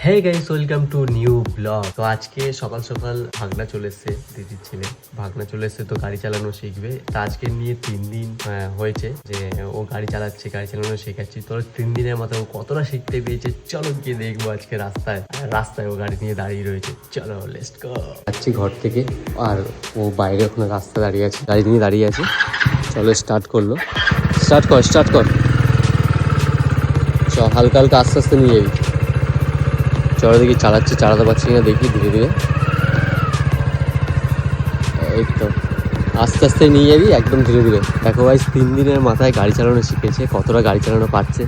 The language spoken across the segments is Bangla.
Hey guys, welcome to new blog. তো আজকে সকাল সকাল ভাগনা চলে এসছে, দিদির ছেলে ভাগনা চলে এসছে, তো গাড়ি চালানো শিখবে। তা আজকে নিয়ে 3 দিন হয়েছে যে ও গাড়ি চালাচ্ছে, গাড়ি চালানো শেখাচ্ছি। তো 3 দিনের মাথায় ও কতটা শিখতে পেরেছে চলো গিয়ে দেখবো আজকে রাস্তায় ও গাড়ি নিয়ে দাঁড়িয়ে রয়েছে। চলো লেটস গো। যাচ্ছি ঘর থেকে, আর ও বাইরে ওখানে রাস্তা দাঁড়িয়ে আছে, গাড়ি নিয়ে দাঁড়িয়ে আছে। চলো স্টার্ট করলো, স্টার্ট কর চ, হালকা হালকা আস্তে আস্তে নিয়ে যাবি। চলো দেখি চালাতে পারছি কিনা দেখি ধীরে ধীরে। এই তো আস্তে আস্তে নিয়ে যাবি, একদম ধীরে ধীরে। দেখো ভাই, 3 দিনের মাথায় গাড়ি চালানো শিখেছে, কতটা গাড়ি চালানো পারছে।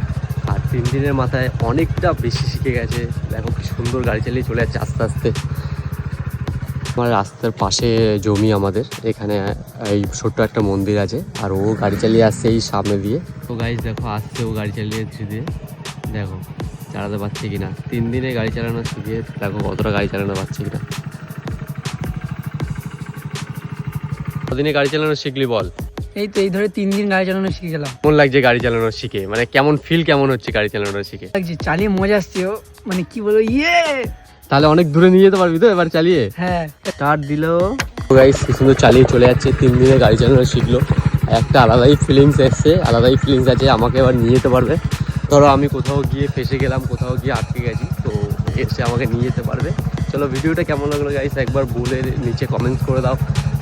আর 3 দিনের মাথায় অনেকটা বেশি শিখে গেছে। দেখো কি সুন্দর গাড়ি চালিয়ে চলে যাচ্ছে আস্তে আস্তে। আমার রাস্তার পাশে জমি আমাদের, এখানে এই ছোট্ট একটা মন্দির আছে, আর ও গাড়ি চালিয়ে আসছে এই সামনে দিয়ে। তো গাইস দেখো, আসছে ও গাড়ি চালিয়ে ধীরে, দেখো চালাতে পারছে কিনা। 3 দিনে গাড়ি চালানো শিখে দেখো কতটা গাড়ি চালানো পারছে কিনা। কতদিনে গাড়ি চালানো শিখলি বল? এই তো এই ধরে 3 দিন গাড়ি চালানো শিখে গেলাম। কেমন লাগছে গাড়ি চালানো শিখে? মানে কেমন ফিল কেমন হচ্ছে গাড়ি চালানো শিখে? লাগছে, চালিয়ে মজা আসছে। ও মানে কি বলবো, তাহলে অনেক দূরে নিয়ে যেতে পারবি তো এবার চালিয়ে? হ্যাঁ, স্টার্ট দিল গাইস, কি সুন্দর চালিয়ে চলে যাচ্ছে। 3 দিনে গাড়ি চালানো শিখলো, একটা আলাদাই ফিলিংস এসছে, আলাদাই ফিলিংস আছে। আমাকে এবার নিয়ে যেতে পারবে। ধরো আমি কোথাও গিয়ে ফেসে গেলাম, কোথাও গিয়ে আটকে গেছি, তো এসে আমাকে নিয়ে যেতে পারবে। চলো, ভিডিওটা কেমন লাগলো গাইস একবার বলে নিচে কমেন্টস করে দাও,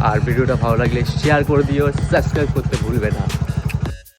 আর ভিডিওটা ভালো লাগলে শেয়ার করে দিও, সাবস্ক্রাইব করতে ভুলবে না।